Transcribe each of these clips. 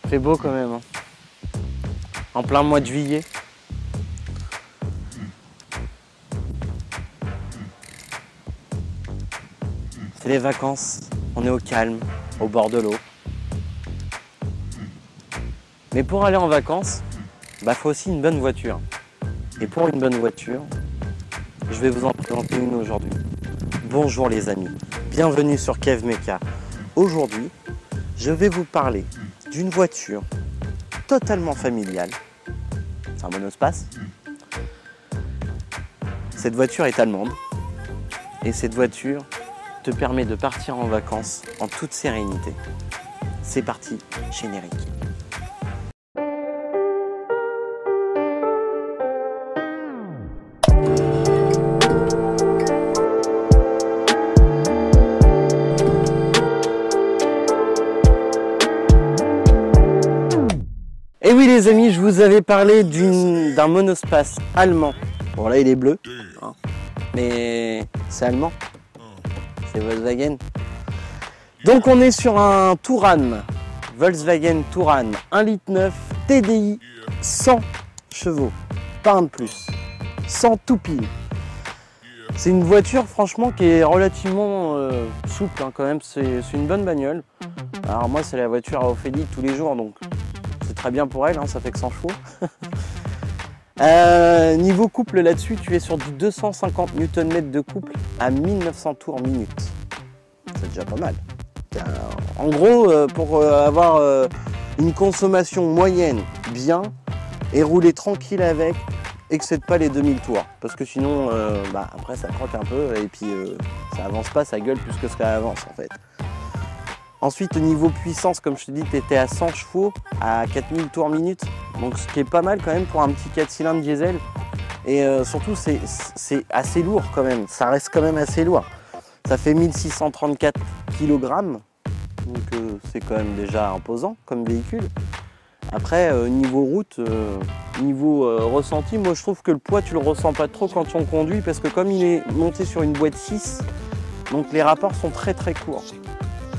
Fait beau quand même, hein. En plein mois de juillet. C'est les vacances, on est au calme, au bord de l'eau. Mais pour aller en vacances, bah faut aussi une bonne voiture. Et pour une bonne voiture, je vais vous en présenter une aujourd'hui. Bonjour les amis, bienvenue sur Kev Mecha. Aujourd'hui, je vais vous parler d'une voiture totalement familiale. C'est un monospace. Cette voiture est allemande. Et cette voiture te permet de partir en vacances en toute sérénité. C'est parti, générique. Et oui les amis, je vous avais parlé d'un monospace allemand. Bon là il est bleu, hein, mais c'est allemand. C'est Volkswagen. Donc on est sur un Touran, Volkswagen Touran 1,9 litre TDI, 100 chevaux, pas un de plus, 100 tout pile. C'est une voiture franchement qui est relativement souple, hein, quand même, c'est une bonne bagnole. Alors moi c'est la voiture à Ophélie tous les jours, donc c'est très bien pour elle, hein, ça fait que 100 chevaux. Niveau couple là-dessus, tu es sur du 250 Nm de couple à 1900 tours minute. C'est déjà pas mal. En gros, pour avoir une consommation moyenne bien et rouler tranquille avec, excède pas les 2000 tours. Parce que sinon, après ça croque un peu et puis ça avance pas, ça gueule plus que ce qu'elle avance en fait. Ensuite, au niveau puissance, comme je te dis, tu étais à 100 chevaux à 4000 tours minute. Donc, ce qui est pas mal quand même pour un petit 4 cylindres diesel. Et surtout, c'est assez lourd quand même. Ça reste quand même assez lourd. Ça fait 1634 kg. Donc, c'est quand même déjà imposant comme véhicule. Après, niveau route, niveau ressenti, moi je trouve que le poids, tu le ressens pas trop quand on conduit. Parce que comme il est monté sur une boîte 6, donc les rapports sont très très courts.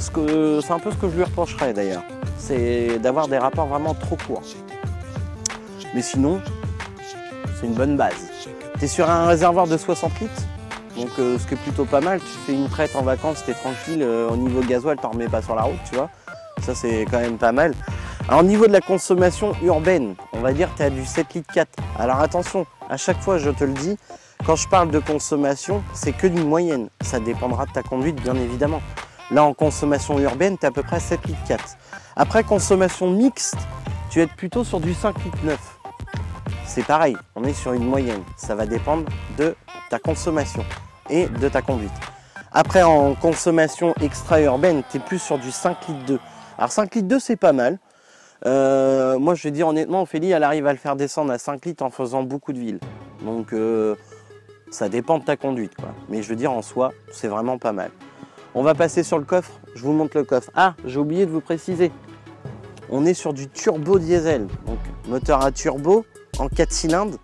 C'est un peu ce que je lui reprocherais d'ailleurs, c'est d'avoir des rapports vraiment trop courts. Mais sinon, c'est une bonne base. Tu es sur un réservoir de 60 litres, donc ce qui est plutôt pas mal. Tu fais une traite en vacances, tu es tranquille, au niveau gasoil, tu n'en remets pas sur la route, tu vois. Ça, c'est quand même pas mal. Alors, au niveau de la consommation urbaine, on va dire que tu es à du 7 litres 4. Alors attention, à chaque fois, je te le dis, quand je parle de consommation, c'est que d'une moyenne. Ça dépendra de ta conduite, bien évidemment. Là, en consommation urbaine, tu es à peu près 7 litres 4. Après, consommation mixte, tu vas être plutôt sur du 5 litres 9. C'est pareil, on est sur une moyenne. Ça va dépendre de ta consommation et de ta conduite. Après, en consommation extra-urbaine, tu es plus sur du 5 litres 2. Alors, 5 litres 2, c'est pas mal. Moi, je vais dire honnêtement, Ophélie, elle arrive à le faire descendre à 5 litres en faisant beaucoup de villes. Donc, ça dépend de ta conduite, quoi. Mais je veux dire, en soi, c'est vraiment pas mal. On va passer sur le coffre, je vous montre le coffre. Ah, j'ai oublié de vous préciser. On est sur du turbo diesel, donc moteur à turbo en 4 cylindres.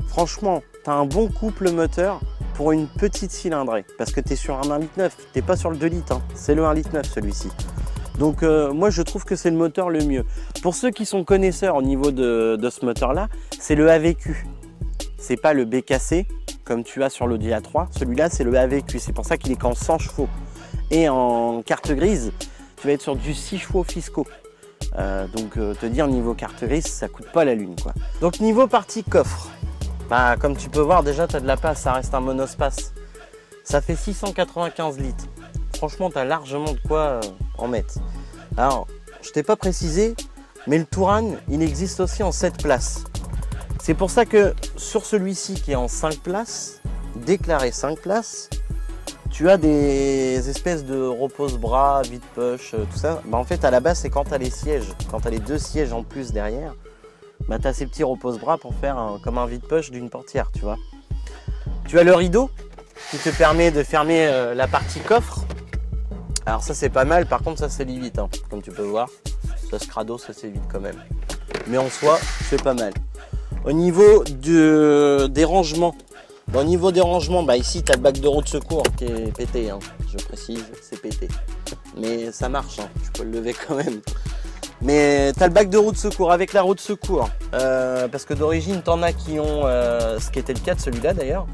Franchement, tu as un bon couple moteur pour une petite cylindrée. Parce que tu es sur un 1,9 litre, tu n'es pas sur le 2 litres, hein. C'est le 1,9 litre celui-ci. Donc moi je trouve que c'est le moteur le mieux. Pour ceux qui sont connaisseurs au niveau de ce moteur-là, c'est le AVQ. C'est pas le BKC. Comme tu as sur l'Audi A3, celui-là c'est le AVQ, c'est pour ça qu'il est qu'en 100 chevaux. Et en carte grise, tu vas être sur du 6 chevaux fiscaux. Donc te dire niveau carte grise, ça coûte pas la lune, quoi. Donc niveau partie coffre, bah, comme tu peux voir déjà tu as de la place, ça reste un monospace. Ça fait 695 litres. Franchement tu as largement de quoi en mettre. Alors, je t'ai pas précisé, mais le Touran, il existe aussi en 7 places. C'est pour ça que sur celui-ci qui est en 5 places, déclaré 5 places, tu as des espèces de repose-bras, vide-poche, tout ça. Bah en fait, à la base, c'est quand tu as les sièges, quand tu as les 2 sièges en plus derrière, bah tu as ces petits repose-bras pour faire comme un vide-poche d'une portière, tu vois. Tu as le rideau qui te permet de fermer la partie coffre. Alors ça, c'est pas mal. Par contre, ça, c'est vite, hein, comme tu peux voir. Ça, ce crado, ça, c'est vite quand même. Mais en soi, c'est pas mal. Au niveau des rangements, au niveau des rangements, bah ici tu as le bac de roue de secours qui est pété, hein. Je précise, c'est pété. Mais ça marche, hein. Tu peux le lever quand même. Mais tu as le bac de roue de secours avec la roue de secours. Parce que d'origine, tu en as qui ont, ce qui était le cas de celui-là d'ailleurs.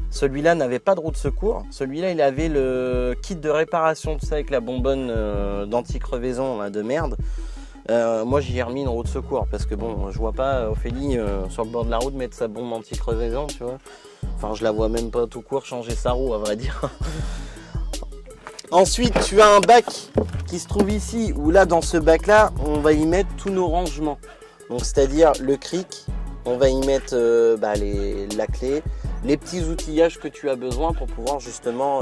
Celui-là n'avait pas de roue de secours. Celui-là, il avait le kit de réparation, tu sais, avec la bonbonne d'anti-crevaison de merde. Moi, j'y ai remis une roue de secours parce que bon, je vois pas Ophélie sur le bord de la route mettre sa bombe anti-crevaison, tu vois. Enfin, je la vois même pas tout court changer sa roue, à vrai dire. Ensuite, tu as un bac qui se trouve ici, où là, dans ce bac-là, on va y mettre tous nos rangements. Donc, c'est-à-dire le cric, on va y mettre la clé, les petits outillages que tu as besoin pour pouvoir justement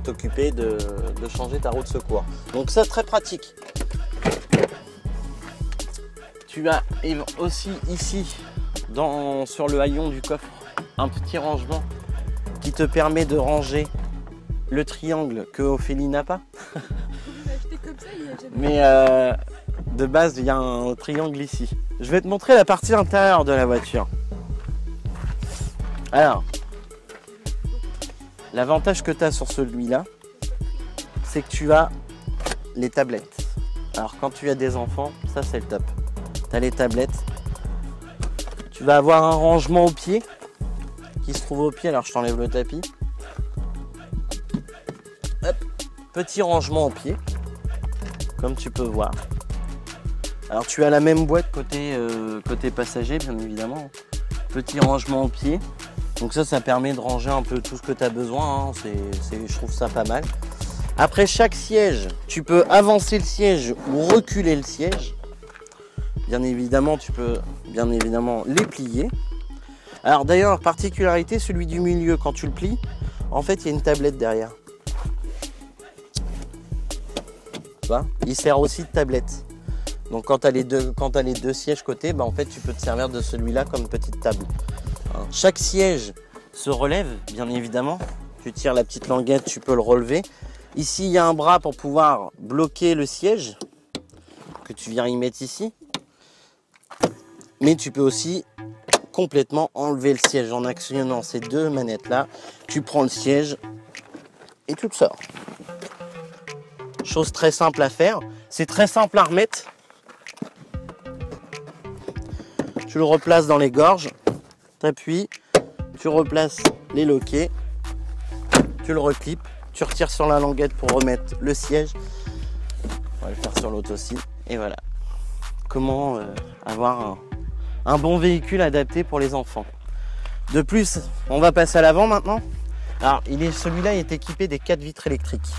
t'occuper de changer ta roue de secours. Donc ça, très pratique. Tu as aussi ici, sur le haillon du coffre, un petit rangement qui te permet de ranger le triangle que Ophélie n'a pas. Mais de base, il y a un triangle ici. Je vais te montrer la partie intérieure de la voiture. Alors, l'avantage que tu as sur celui-là, c'est que tu as les tablettes. Alors, quand tu as des enfants, ça c'est le top. Tu as les tablettes. Tu vas avoir un rangement au pied qui se trouve au pied. Alors, je t'enlève le tapis. Hop, petit rangement au pied, comme tu peux voir. Alors tu as la même boîte côté passager, bien évidemment. Petit rangement au pied. Donc ça permet de ranger un peu tout ce que tu as besoin. Je trouve ça pas mal. Après chaque siège, tu peux avancer le siège ou reculer le siège. Bien évidemment, tu peux les plier. Alors d'ailleurs, particularité, celui du milieu, quand tu le plies, en fait, il y a une tablette derrière. Il sert aussi de tablette. Donc quand tu as les deux sièges côté, en fait tu peux te servir de celui-là comme petite table. Chaque siège se relève, bien évidemment. Tu tires la petite languette, tu peux le relever. Ici, il y a un bras pour pouvoir bloquer le siège que tu viens y mettre ici. Mais tu peux aussi complètement enlever le siège en actionnant ces deux manettes-là. Tu prends le siège et tu le sors. Chose très simple à faire, c'est très simple à remettre. Tu le replaces dans les gorges, tu appuies, tu replaces les loquets, tu le reclips, tu retires sur la languette pour remettre le siège. On va le faire sur l'autre aussi. Et voilà. Comment avoir un bon véhicule adapté pour les enfants. De plus, on va passer à l'avant maintenant. Alors, celui-là est équipé des 4 vitres électriques.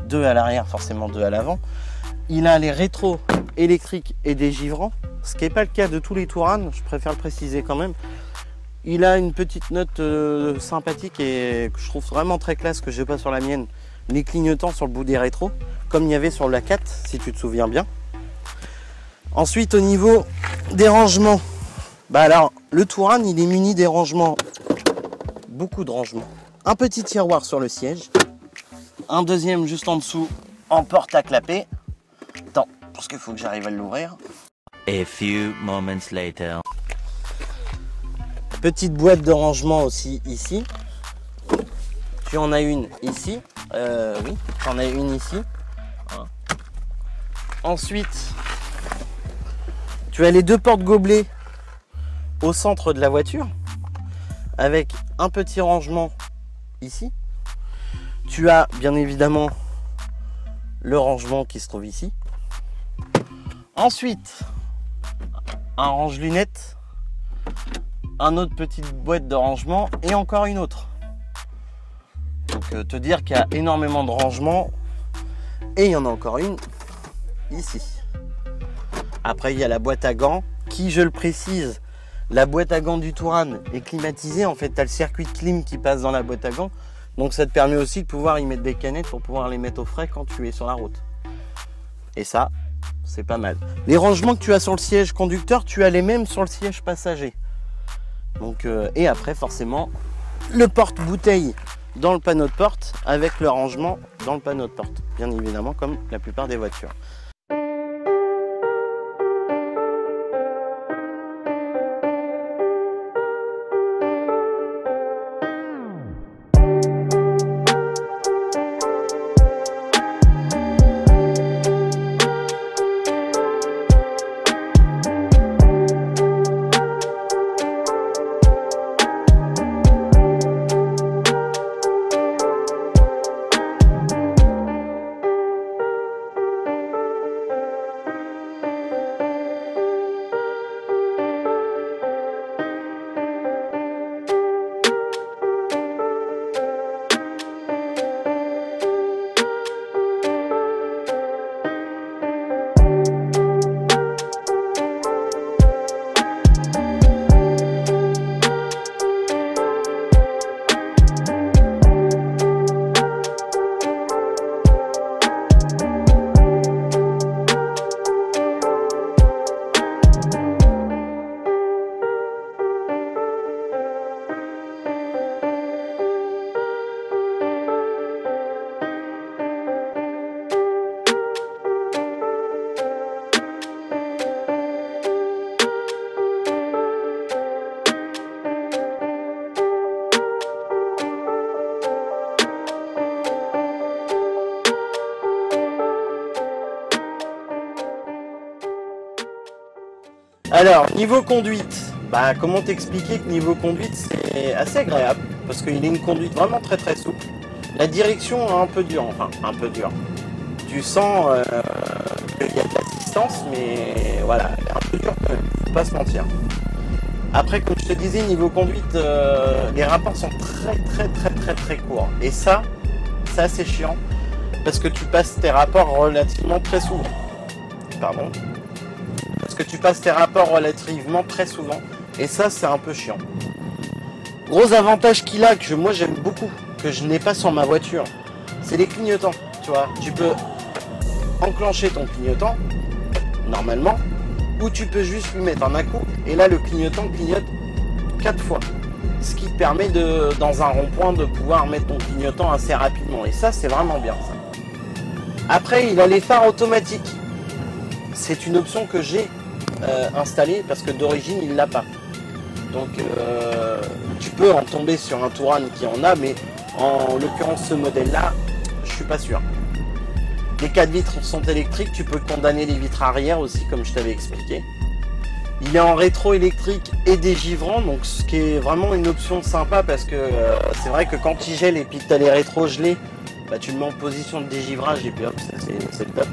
2 à l'arrière, forcément 2 à l'avant. Il a les rétros électriques et des givrants, ce qui n'est pas le cas de tous les Touran, je préfère le préciser quand même. Il a une petite note sympathique et que je trouve vraiment très classe, que je n'ai pas sur la mienne, les clignotants sur le bout des rétros, comme il y avait sur la 4, si tu te souviens bien. Ensuite, au niveau des rangements, alors le Touran, il est muni des rangements, beaucoup de rangements. Un petit tiroir sur le siège. Un deuxième juste en dessous en porte à clapper. Attends, parce qu'il faut que j'arrive à l'ouvrir. A few moments later. Petite boîte de rangement aussi ici. Tu en as une ici. Oui, tu en as une ici. Ensuite, tu as les 2 portes gobelets au centre de la voiture. Avec un petit rangement ici. Tu as bien évidemment le rangement qui se trouve ici. Ensuite, un range-lunettes, un autre petite boîte de rangement et encore une autre. Donc te dire qu'il y a énormément de rangements et il y en a encore une ici. Après, il y a la boîte à gants qui, je le précise, la boîte à gants du Touran est climatisée. En fait, tu as le circuit de clim qui passe dans la boîte à gants. Donc ça te permet aussi de pouvoir y mettre des canettes pour pouvoir les mettre au frais quand tu es sur la route. Et ça, c'est pas mal. Les rangements que tu as sur le siège conducteur, tu as les mêmes sur le siège passager. Donc, et après, forcément, le porte-bouteille dans le panneau de porte avec le rangement dans le panneau de porte. Bien évidemment, comme la plupart des voitures. Alors, niveau conduite, bah comment t'expliquer que niveau conduite c'est assez agréable parce qu'il a une conduite vraiment très très souple. La direction est un peu dure, enfin un peu dure. Tu sens qu'il y a de l'assistance, mais voilà, elle est un peu dure quand même, faut pas se mentir. Après, comme je te disais, niveau conduite, les rapports sont très courts. Et ça, c'est assez chiant parce que tu passes tes rapports relativement très souvent. Pardon. Parce que tu passes tes rapports relativement très souvent. Et ça, c'est un peu chiant. Gros avantage qu'il a, que moi j'aime beaucoup, que je n'ai pas sur ma voiture, c'est les clignotants. Tu vois, tu peux enclencher ton clignotant, normalement, ou tu peux juste lui mettre un coup, et là le clignotant clignote 4 fois. Ce qui te permet dans un rond-point de pouvoir mettre ton clignotant assez rapidement. Et ça, c'est vraiment bien ça. Après, il a les phares automatiques. C'est une option que j'ai installée parce que d'origine, il ne l'a pas. Donc, tu peux en tomber sur un Touran qui en a, mais en l'occurrence, ce modèle-là, je suis pas sûr. Les 4 vitres sont électriques, tu peux condamner les vitres arrière aussi, comme je t'avais expliqué. Il est en rétro-électrique et dégivrant, donc ce qui est vraiment une option sympa parce que c'est vrai que quand il gèle et puis que tu as les rétros gelés, bah, tu le mets en position de dégivrage et puis hop, c'est le top.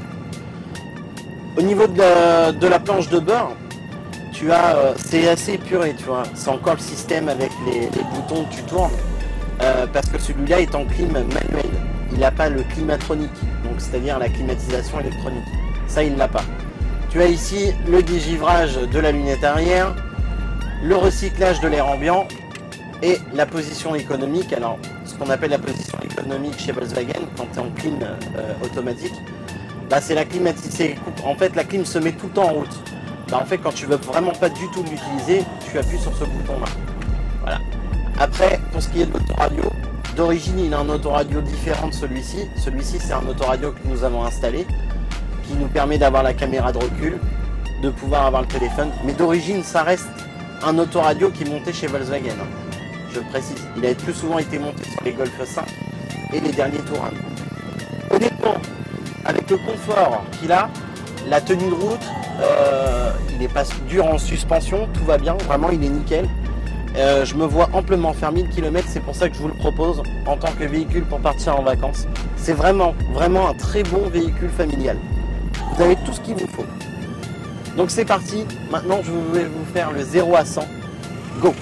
Au niveau de la planche de bord, tu as, c'est assez épuré, tu vois. C'est encore le système avec les boutons que tu tournes, parce que celui-là est en clim manuel. Il n'a pas le climatronique, donc c'est-à-dire la climatisation électronique. Ça, il l'a pas. Tu as ici le dégivrage de la lunette arrière, le recyclage de l'air ambiant et la position économique. Alors, ce qu'on appelle la position économique chez Volkswagen, quand tu es en clim automatique, bah, c'est la climatisation. En fait, la clim se met tout le temps en route. Bah, en fait, quand tu veux vraiment pas du tout l'utiliser, tu appuies sur ce bouton-là. Voilà. Après, pour ce qui est de l'autoradio, d'origine, il a un autoradio différent de celui-ci. Celui-ci, c'est un autoradio que nous avons installé, qui nous permet d'avoir la caméra de recul, de pouvoir avoir le téléphone. Mais d'origine, ça reste un autoradio qui est monté chez Volkswagen. Je le précise, il a plus souvent été monté sur les Golf 5 et les derniers Touran. Honnêtement, avec le confort qu'il a, la tenue de route, il n'est pas dur en suspension, tout va bien, vraiment il est nickel. Je me vois amplement faire 1000 km, c'est pour ça que je vous le propose en tant que véhicule pour partir en vacances. C'est vraiment un très bon véhicule familial. Vous avez tout ce qu'il vous faut. Donc c'est parti, maintenant je vais vous faire le 0 à 100. Go!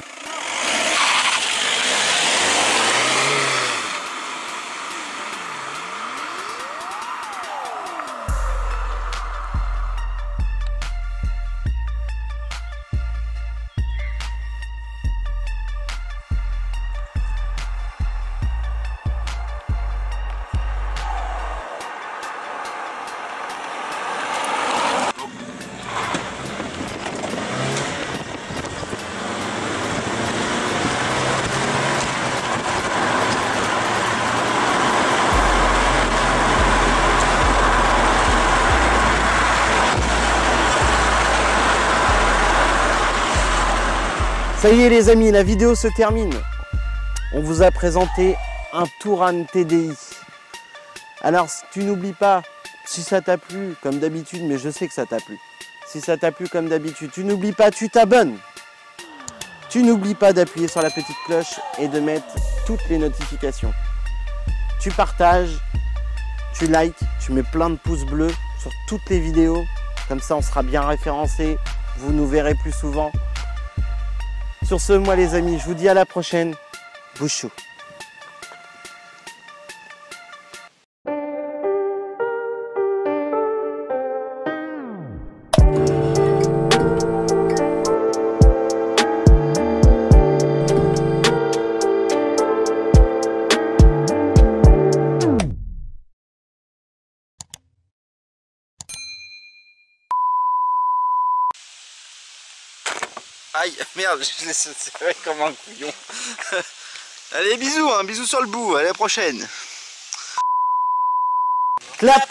Ça y est les amis, la vidéo se termine. On vous a présenté un Touran TDI. Alors tu n'oublies pas, si ça t'a plu comme d'habitude, mais je sais que ça t'a plu. Si ça t'a plu comme d'habitude, tu n'oublies pas, tu t'abonnes. Tu n'oublies pas d'appuyer sur la petite cloche et de mettre toutes les notifications. Tu partages, tu likes, tu mets plein de pouces bleus sur toutes les vidéos. Comme ça on sera bien référencé, vous nous verrez plus souvent. Sur ce, moi les amis, je vous dis à la prochaine. Bouchou. Aïe, merde, je laisse serrer comme un couillon. Allez, bisous, hein, bisous sur le bout, à la prochaine. Clap.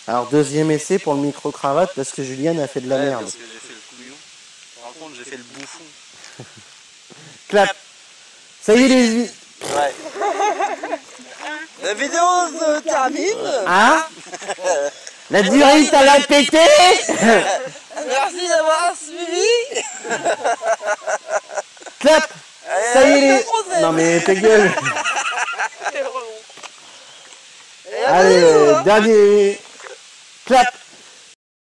Alors deuxième essai pour le micro-cravate parce que Juliane a fait de la merde. Parce que j'ai fait le couillon. Par contre, j'ai fait le bouffon. Clap. Ça y est les... Ouais. La vidéo se termine. Hein? La durite à la pété. Merci d'avoir suivi. Clap. Ça y est les... Non mais ta gueule. Allez, dernier... Clap.